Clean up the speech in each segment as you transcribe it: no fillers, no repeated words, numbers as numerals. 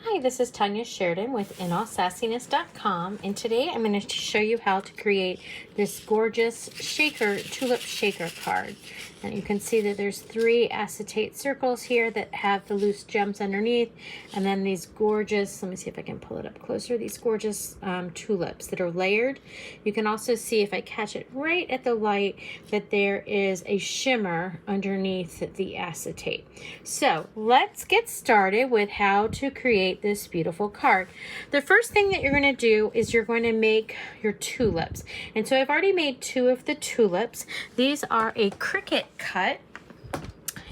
Hi, this is Tanya Sheridan with inallsassiness.com, and today I'm going to show you how to create this gorgeous tulip shaker card. And you can see that there's 3 acetate circles here that have the loose gems underneath, and then these gorgeous, let me see if I can pull it up closer, these gorgeous tulips that are layered. You can also see, if I catch it right at the light, that there is a shimmer underneath the acetate. So let's get started with how to create this beautiful card. The first thing that you're going to do is you're going to make your tulips. And so I've already made 2 of the tulips. These are a cricket cut.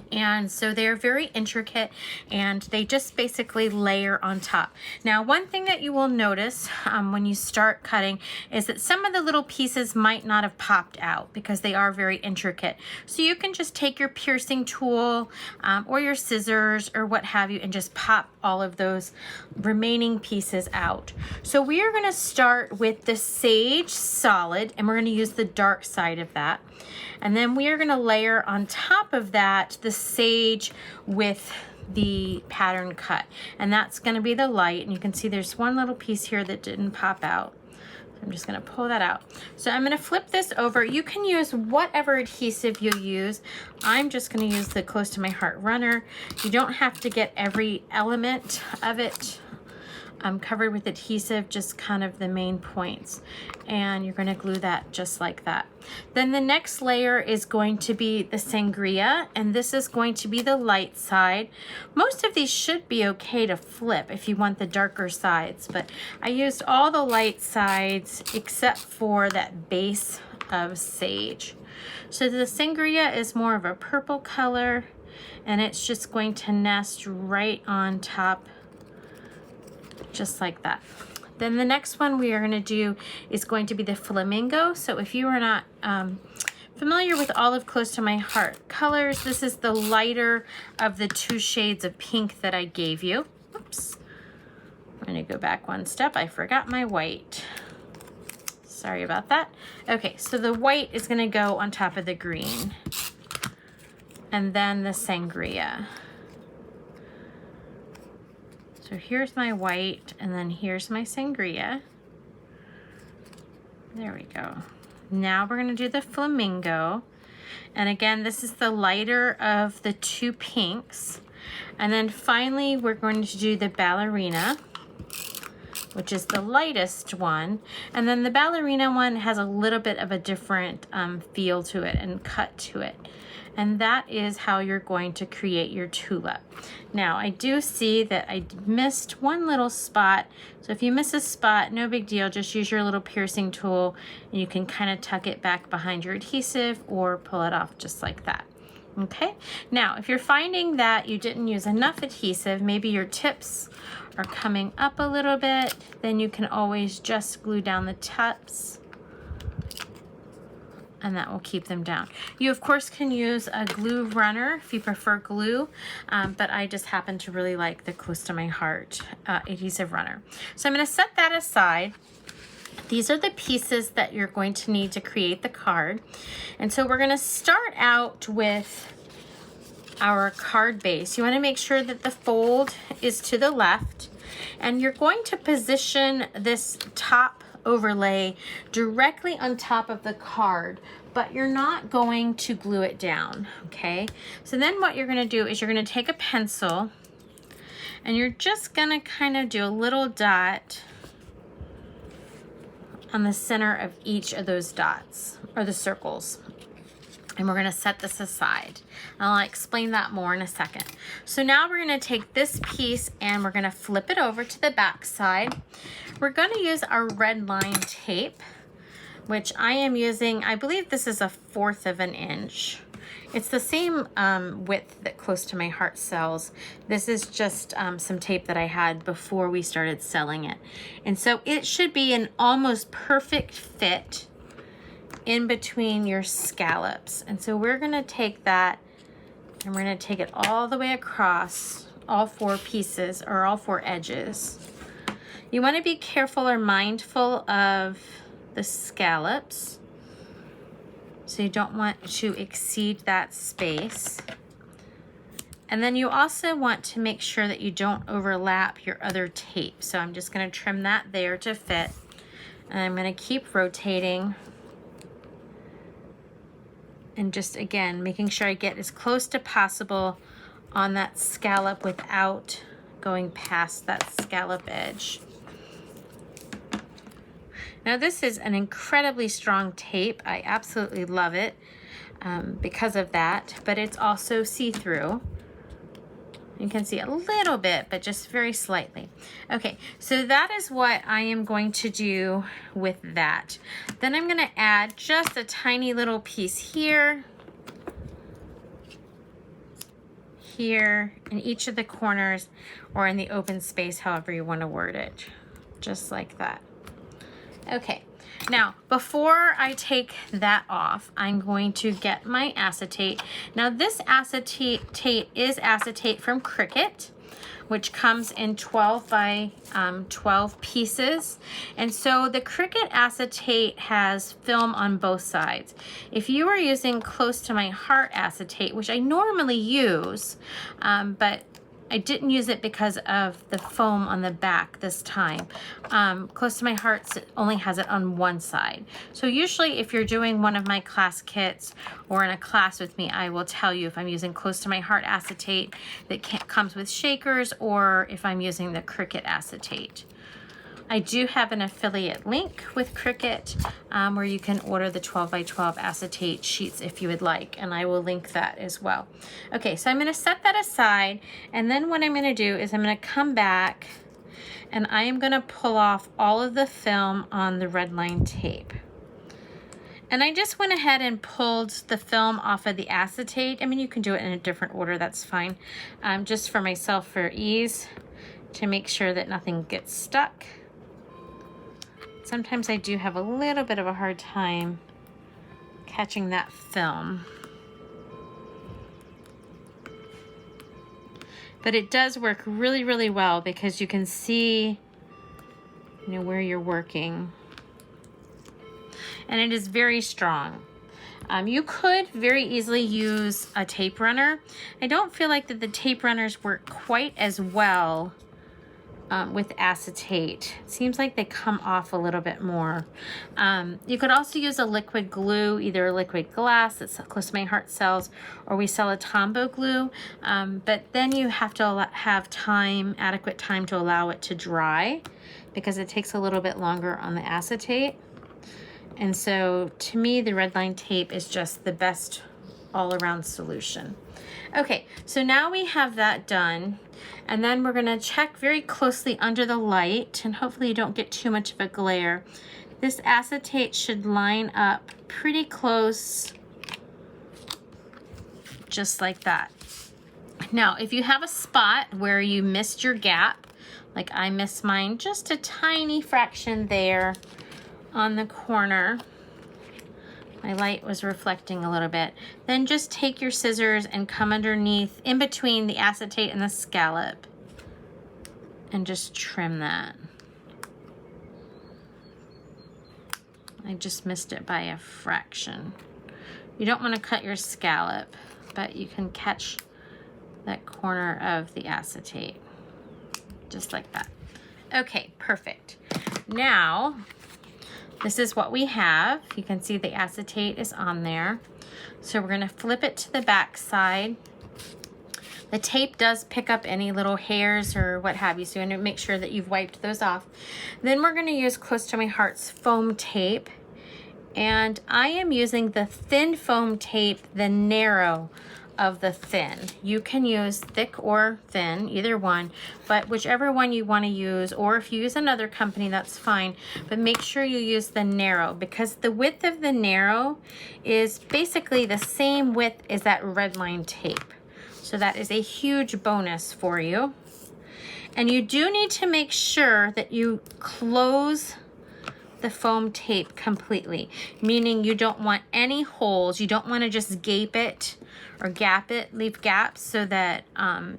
And so they're very intricate, and they just basically layer on top. Now, one thing that you will notice when you start cutting is that some of the little pieces might not have popped out because they are very intricate. So you can just take your piercing tool or your scissors or what have you and just pop all of those remaining pieces out. So we are going to start with the sage solid, and we're going to use the dark side of that. And then we are going to layer on top of that the sage with the pattern cut, and that's going to be the light. And you can see there's one little piece here that didn't pop out. I'm just going to pull that out. So I'm going to flip this over. You can use whatever adhesive you use. I'm just going to use the Close to My Heart Runner. You don't have to get every element of it covered with adhesive, just kind of the main points. And you're going to glue that just like that. Then the next layer is going to be the sangria, and this is going to be the light side. Most of these should be okay to flip if you want the darker sides, but I used all the light sides except for that base of sage. So the sangria is more of a purple color, and it's just going to nest right on top just like that. Then the next one we are going to do is going to be the flamingo. So if you are not familiar with all of Close to My Heart colors, this is the lighter of the 2 shades of pink that I gave you. Oops. I'm going to go back one step. I forgot my white. Sorry about that. Okay, so the white is going to go on top of the green. And then the sangria. So here's my white, and then here's my sangria. There we go. Now we're going to do the flamingo. And again, this is the lighter of the 2 pinks. And then finally, we're going to do the ballerina, which is the lightest one. And then the ballerina one has a little bit of a different feel to it and cut to it. And that is how you're going to create your tulip. Now, I do see that I missed one little spot. So if you miss a spot, no big deal. Just use your little piercing tool, and you can kind of tuck it back behind your adhesive or pull it off just like that. Okay, now if you're finding that you didn't use enough adhesive, maybe your tips are coming up a little bit, then you can always just glue down the tips, and that will keep them down. You of course can use a glue runner if you prefer glue, but I just happen to really like the Close to My Heart adhesive runner. So I'm going to set that aside. These are the pieces that you're going to need to create the card. And so we're going to start out with our card base. You want to make sure that the fold is to the left, and you're going to position this top overlay directly on top of the card, but you're not going to glue it down, okay? So then what you're going to do is you're going to take a pencil, and you're just going to kind of do a little dot on the center of each of those dots, or the circles. And we're going to set this aside. I'll explain that more in a second. So now we're going to take this piece and we're going to flip it over to the back side. We're going to use our red line tape, which I am using, I believe this is 1/4 of an inch. It's the same width that Close to My Heart sells. This is just some tape that I had before we started selling it. And so it should be an almost perfect fit in between your scallops. And so we're going to take that, and we're going to take it all the way across all 4 pieces, or all 4 edges. You want to be careful or mindful of the scallops, so you don't want to exceed that space. And then you also want to make sure that you don't overlap your other tape. So I'm just going to trim that there to fit. And I'm going to keep rotating. And just again, making sure I get as close to possible on that scallop without going past that scallop edge. Now this is an incredibly strong tape. I absolutely love it because of that, but it's also see-through. You can see a little bit, but just very slightly. Okay, so that is what I am going to do with that. Then I'm gonna add just a tiny little piece here, here, in each of the corners, or in the open space, however you wanna word it. Just like that. Okay, now before I take that off, I'm going to get my acetate. Now this acetate is acetate from Cricut, which comes in 12 by 12 pieces. And so the Cricut acetate has film on both sides. If you are using Close to My Heart acetate, which I normally use, but I didn't use it because of the foam on the back this time. Close to My Heart only has it on one side. So usually if you're doing one of my class kits or in a class with me, I will tell you if I'm using Close to My Heart acetate that comes with shakers or if I'm using the Cricut acetate. I do have an affiliate link with Cricut where you can order the 12 by 12 acetate sheets if you would like, and I will link that as well. Okay, so I'm gonna set that aside, and then what I'm gonna do is I'm gonna come back and I am gonna pull off all of the film on the red line tape. And I just went ahead and pulled the film off of the acetate. I mean, you can do it in a different order, that's fine. Just for myself for ease, to make sure that nothing gets stuck. Sometimes I do have a little bit of a hard time catching that film. But it does work really, really well because you can see, you know, where you're working. And it is very strong. You could very easily use a tape runner. I don't feel like that the tape runners work quite as well with acetate. It seems like they come off a little bit more. You could also use a liquid glue, either a liquid glass that Close to My Heart sells, or we sell a Tombow glue, but then you have to have time, adequate time to allow it to dry because it takes a little bit longer on the acetate. And so to me, the red line tape is just the best all-around solution. Okay, so now we have that done, and then we're gonna check very closely under the light, and hopefully you don't get too much of a glare. This acetate should line up pretty close, just like that. Now, if you have a spot where you missed your gap, like I missed mine, just a tiny fraction there on the corner, my light was reflecting a little bit, then just take your scissors and come underneath, in between the acetate and the scallop, and just trim that. I just missed it by a fraction. You don't want to cut your scallop, but you can catch that corner of the acetate, just like that. Okay, perfect. Now, this is what we have. You can see the acetate is on there. So we're gonna flip it to the back side. The tape does pick up any little hairs or what have you, so you want to make sure that you've wiped those off. Then we're gonna use Close to My Heart's foam tape. And I am using the thin foam tape, the narrow of the thin. You can use thick or thin, either one, but whichever one you want to use, or if you use another company, that's fine, but make sure you use the narrow because the width of the narrow is basically the same width as that red line tape. So that is a huge bonus for you. And you do need to make sure that you close the foam tape completely, meaning you don't want any holes. You don't want to just gape it or gap it, leave gaps so that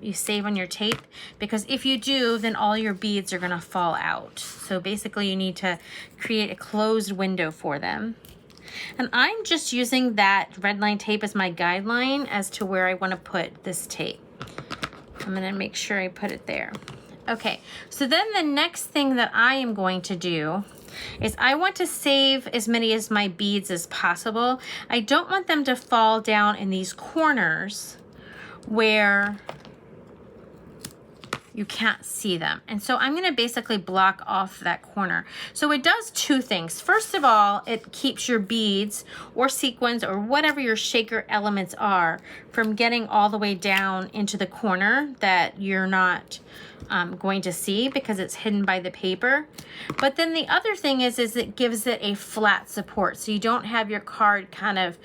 you save on your tape, because if you do, then all your beads are gonna fall out. So basically you need to create a closed window for them. And I'm just using that red line tape as my guideline as to where I wanna put this tape. I'm gonna make sure I put it there. Okay, so then the next thing that I am going to do is I want to save as many of my beads as possible. I don't want them to fall down in these corners where you can't see them. And so I'm gonna basically block off that corner. So it does two things. First of all, it keeps your beads or sequins or whatever your shaker elements are from getting all the way down into the corner that you're not going to see because it's hidden by the paper. But then the other thing is it gives it a flat support. So you don't have your card kind of,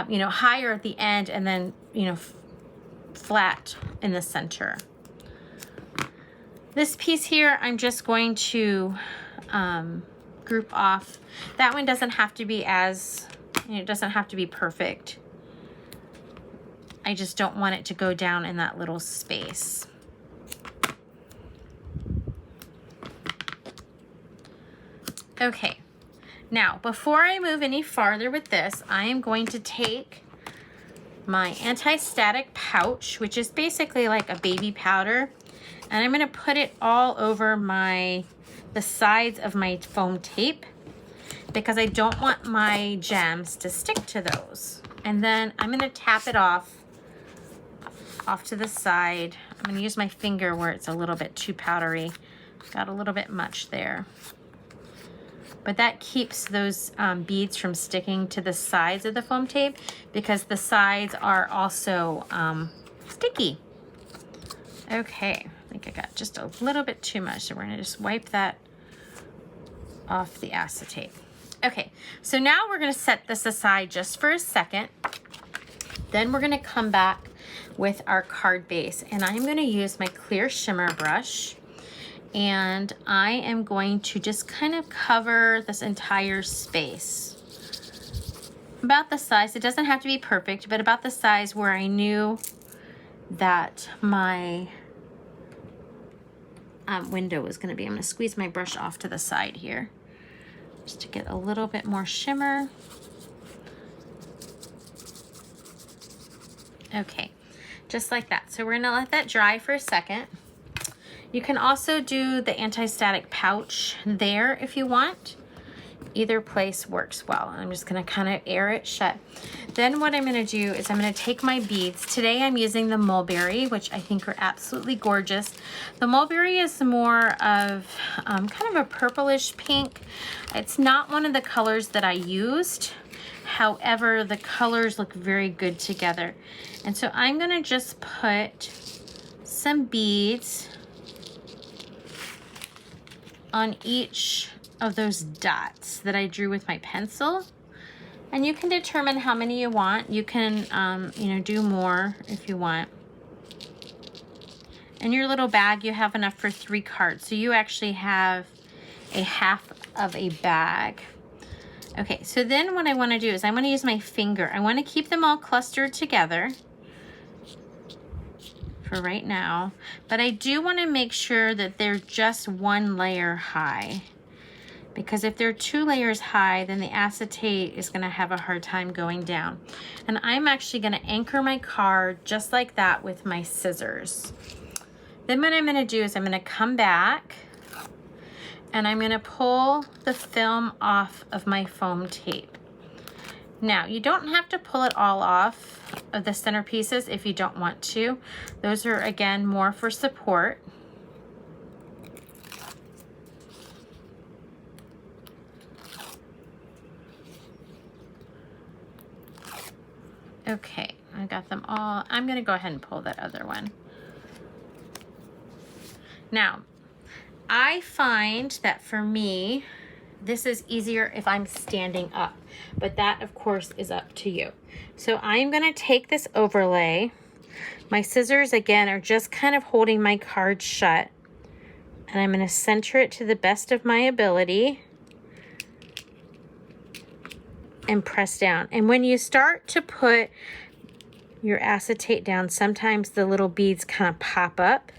you know, higher at the end and then, you know, flat in the center. This piece here, I'm just going to group off. That one doesn't have to be as, you know, it doesn't have to be perfect. I just don't want it to go down in that little space. Okay, now before I move any farther with this, I am going to take my anti-static pouch, which is basically like a baby powder, and I'm gonna put it all over the sides of my foam tape because I don't want my gems to stick to those. And then I'm gonna tap it off to the side. I'm gonna use my finger where it's a little bit too powdery. Got a little bit much there. But that keeps those beads from sticking to the sides of the foam tape because the sides are also sticky. Okay, I think I got just a little bit too much, so we're gonna just wipe that off the acetate. Okay, so now we're gonna set this aside just for a second. Then we're gonna come back with our card base, and I'm gonna use my clear shimmer brush, and I am going to just kind of cover this entire space. About the size, it doesn't have to be perfect, but about the size where I knew that my window was gonna be. I'm gonna squeeze my brush off to the side here just to get a little bit more shimmer. Okay, just like that. So we're gonna let that dry for a second. You can also do the anti-static pouch there if you want. Either place works well. I'm just gonna kind of air it shut. Then what I'm gonna do is I'm gonna take my beads. Today I'm using the mulberry, which I think are absolutely gorgeous. The mulberry is more of kind of a purplish pink. It's not one of the colors that I used. However, the colors look very good together. And so I'm gonna just put some beads on each of those dots that I drew with my pencil. And you can determine how many you want. You can, you know, do more if you want. In your little bag, you have enough for 3 cards. So you actually have a half of a bag. Okay, so then what I want to do is I want to use my finger. I want to keep them all clustered together for right now, but I do want to make sure that they're just 1 layer high, because if they're 2 layers high, then the acetate is going to have a hard time going down. And I'm actually going to anchor my card just like that with my scissors. Then what I'm going to do is I'm going to come back and I'm going to pull the film off of my foam tape. Now, you don't have to pull it all off of the center pieces if you don't want to. Those are, again, more for support. Okay, I got them all. I'm going to go ahead and pull that other one. Now, I find that for me, this is easier if I'm standing up, but that of course is up to you. So I'm gonna take this overlay. My scissors again are just kind of holding my card shut, and I'm gonna center it to the best of my ability and press down. And when you start to put your acetate down, sometimes the little beads kind of pop up.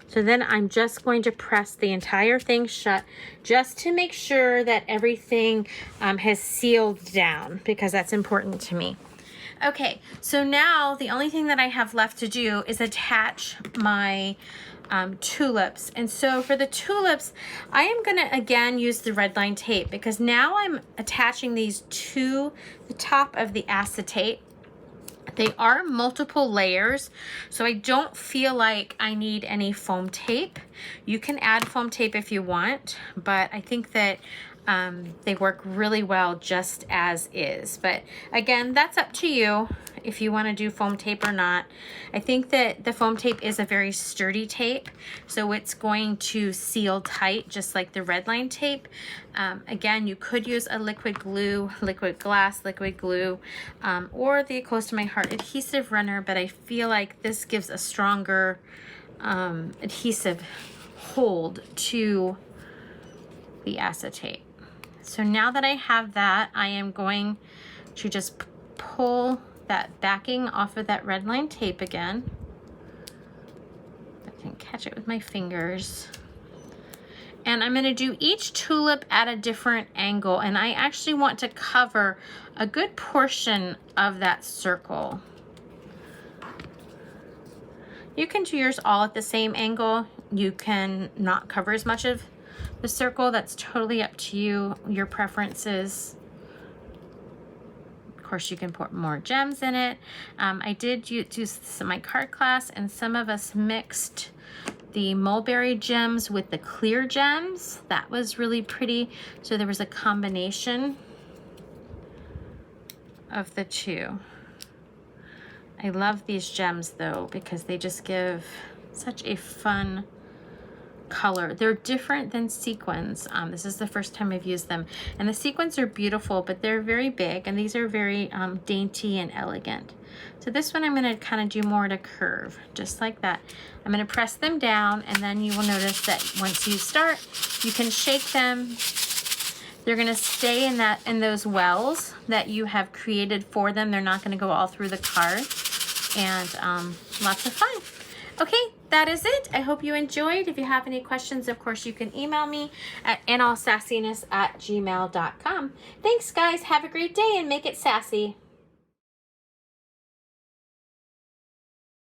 So then I'm just going to press the entire thing shut just to make sure that everything has sealed down, because that's important to me. Okay, so now the only thing that I have left to do is attach my tulips. And so for the tulips, I am gonna again use the red line tape because now I'm attaching these to the top of the acetate. They are multiple layers, so I don't feel like I need any foam tape. You can add foam tape if you want, but I think that they work really well just as is. But again, that's up to you if you want to do foam tape or not. I think that the foam tape is a very sturdy tape, so it's going to seal tight just like the red line tape. Again, you could use a liquid glue, liquid glass, liquid glue, or the Close to My Heart adhesive runner, but I feel like this gives a stronger adhesive hold to the acetate. So now that I have that, I am going to just pull that backing off of that red line tape again. I can catch it with my fingers. And I'm going to do each tulip at a different angle, and I actually want to cover a good portion of that circle. You can do yours all at the same angle. You can not cover as much of the circle. That's totally up to you, your preferences. Of course, you can put more gems in it. I did do this in my card class, and some of us mixed the mulberry gems with the clear gems. That was really pretty. So there was a combination of the two. I love these gems though, because they just give such a fun color. They're different than sequins. This is the first time I've used them, and the sequins are beautiful, but they're very big, and these are very dainty and elegant. So this one I'm going to kind of do more to curve, just like that. I'm going to press them down, and then you will notice that once you start, you can shake them. They're going to stay in those wells that you have created for them. They're not going to go all through the card, and lots of fun. Okay, that is it. I hope you enjoyed. If you have any questions, of course, you can email me at inallsassiness@gmail.com. Thanks, guys. Have a great day and make it sassy.